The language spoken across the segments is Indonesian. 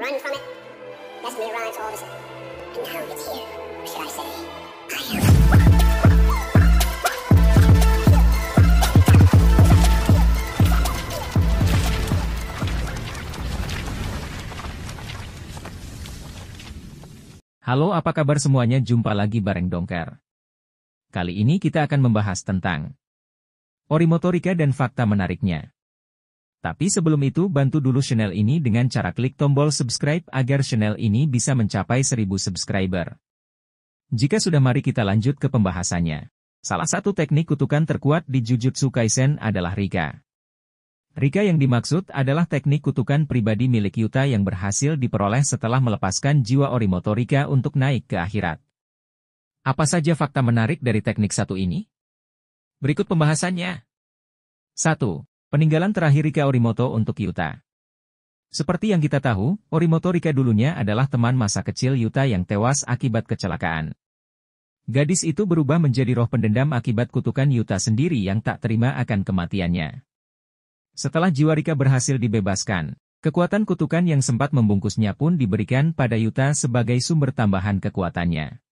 run from it. That's when it arrives all of a sudden. And now it's here. Or should I say, I am. Halo, apa kabar semuanya? Jumpa lagi bareng Dongker. Kali ini kita akan membahas tentang orimotorika dan fakta menariknya. Tapi sebelum itu, bantu dulu channel ini dengan cara klik tombol subscribe agar channel ini bisa mencapai 1000 subscriber. Jika sudah, mari kita lanjut ke pembahasannya. Salah satu teknik kutukan terkuat di Jujutsu Kaisen adalah Rika. Rika yang dimaksud adalah teknik kutukan pribadi milik Yuta yang berhasil diperoleh setelah melepaskan jiwa orimotorika untuk naik ke akhirat. Apa saja fakta menarik dari teknik satu ini? Berikut pembahasannya. 1. Peninggalan terakhir Rika Orimoto untuk Yuta. Seperti yang kita tahu, Orimoto Rika dulunya adalah teman masa kecil Yuta yang tewas akibat kecelakaan. Gadis itu berubah menjadi roh pendendam akibat kutukan Yuta sendiri yang tak terima akan kematiannya. Setelah jiwa Rika berhasil dibebaskan, kekuatan kutukan yang sempat membungkusnya pun diberikan pada Yuta sebagai sumber tambahan kekuatannya.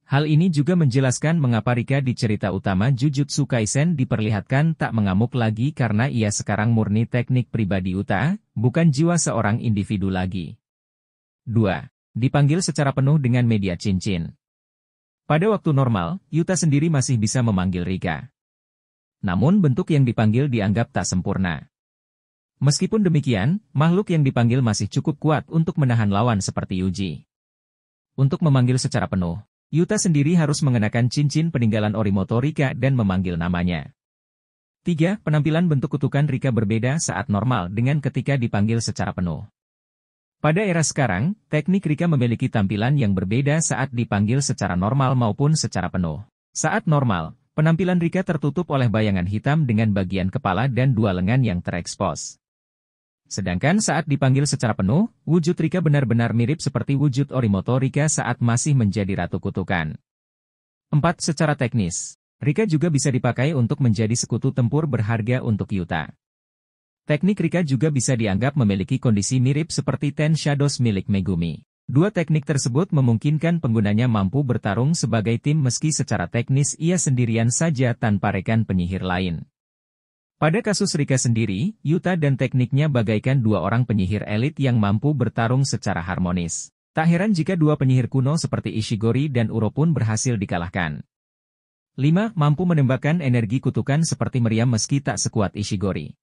Hal ini juga menjelaskan mengapa Rika di cerita utama Jujutsu Kaisen diperlihatkan tak mengamuk lagi karena ia sekarang murni teknik pribadi Yuta, bukan jiwa seorang individu lagi. 2. Dipanggil secara penuh dengan media cincin. Pada waktu normal, Yuta sendiri masih bisa memanggil Rika. Namun bentuk yang dipanggil dianggap tak sempurna. Meskipun demikian, makhluk yang dipanggil masih cukup kuat untuk menahan lawan seperti Yuji. Untuk memanggil secara penuh, Yuta sendiri harus mengenakan cincin peninggalan Orimoto Rika dan memanggil namanya. 3. Penampilan bentuk kutukan Rika berbeda saat normal dengan ketika dipanggil secara penuh. Pada era sekarang, teknik Rika memiliki tampilan yang berbeda saat dipanggil secara normal maupun secara penuh. Saat normal, penampilan Rika tertutup oleh bayangan hitam dengan bagian kepala dan dua lengan yang terekspos. Sedangkan saat dipanggil secara penuh, wujud Rika benar-benar mirip seperti wujud Orimoto Rika saat masih menjadi ratu kutukan. 4. Secara teknis, Rika juga bisa dipakai untuk menjadi sekutu tempur berharga untuk Yuta. Teknik Rika juga bisa dianggap memiliki kondisi mirip seperti Ten Shadows milik Megumi. Dua teknik tersebut memungkinkan penggunanya mampu bertarung sebagai tim meski secara teknis ia sendirian saja tanpa rekan penyihir lain. Pada kasus Rika sendiri, Yuta dan tekniknya bagaikan dua orang penyihir elit yang mampu bertarung secara harmonis. Tak heran jika dua penyihir kuno seperti Ishigori dan Uro pun berhasil dikalahkan. 5. Mampu menembakkan energi kutukan seperti meriam meski tak sekuat Ishigori.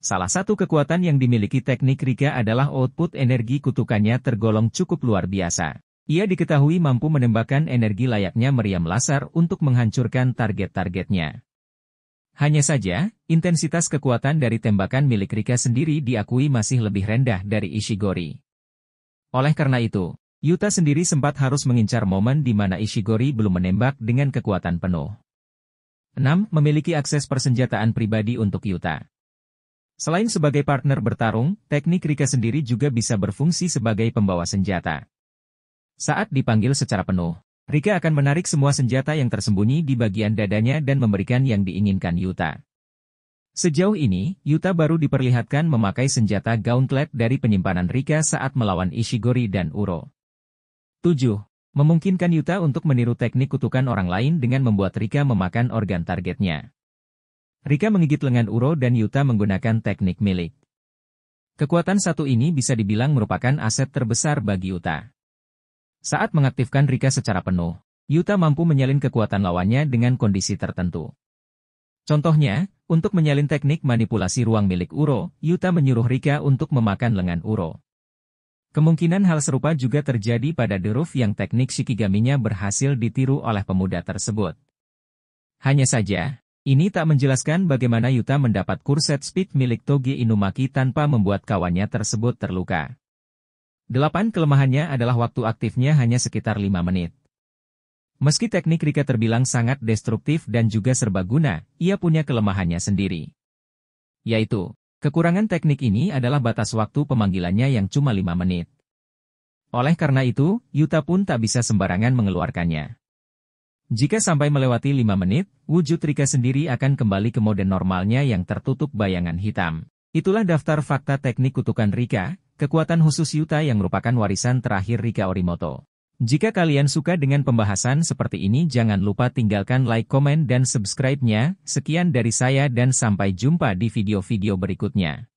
Salah satu kekuatan yang dimiliki teknik Rika adalah output energi kutukannya tergolong cukup luar biasa. Ia diketahui mampu menembakkan energi layaknya meriam laser untuk menghancurkan target-targetnya. Hanya saja, intensitas kekuatan dari tembakan milik Rika sendiri diakui masih lebih rendah dari Ishigori. Oleh karena itu, Yuta sendiri sempat harus mengincar momen di mana Ishigori belum menembak dengan kekuatan penuh. 6. Memiliki akses persenjataan pribadi untuk Yuta. Selain sebagai partner bertarung, teknik Rika sendiri juga bisa berfungsi sebagai pembawa senjata. Saat dipanggil secara penuh, Rika akan menarik semua senjata yang tersembunyi di bagian dadanya dan memberikan yang diinginkan Yuta. Sejauh ini, Yuta baru diperlihatkan memakai senjata gauntlet dari penyimpanan Rika saat melawan Ishigori dan Uro. 7. Memungkinkan Yuta untuk meniru teknik kutukan orang lain dengan membuat Rika memakan organ targetnya. Rika menggigit lengan Uro dan Yuta menggunakan teknik milik. Kekuatan satu ini bisa dibilang merupakan aset terbesar bagi Yuta. Saat mengaktifkan Rika secara penuh, Yuta mampu menyalin kekuatan lawannya dengan kondisi tertentu. Contohnya, untuk menyalin teknik manipulasi ruang milik Uro, Yuta menyuruh Rika untuk memakan lengan Uro. Kemungkinan hal serupa juga terjadi pada Deruf yang teknik Shikigaminya berhasil ditiru oleh pemuda tersebut. Hanya saja, ini tak menjelaskan bagaimana Yuta mendapat kurset speed milik Toge Inumaki tanpa membuat kawannya tersebut terluka. 8. Kelemahannya adalah waktu aktifnya hanya sekitar 5 menit. Meski teknik Rika terbilang sangat destruktif dan juga serbaguna, ia punya kelemahannya sendiri. Yaitu, kekurangan teknik ini adalah batas waktu pemanggilannya yang cuma 5 menit. Oleh karena itu, Yuta pun tak bisa sembarangan mengeluarkannya. Jika sampai melewati 5 menit, wujud Rika sendiri akan kembali ke mode normalnya yang tertutup bayangan hitam. Itulah daftar fakta teknik kutukan Rika. kekuatan khusus Yuta yang merupakan warisan terakhir Rika Orimoto. Jika kalian suka dengan pembahasan seperti ini, jangan lupa tinggalkan like, komen, dan subscribe-nya. Sekian dari saya dan sampai jumpa di video-video berikutnya.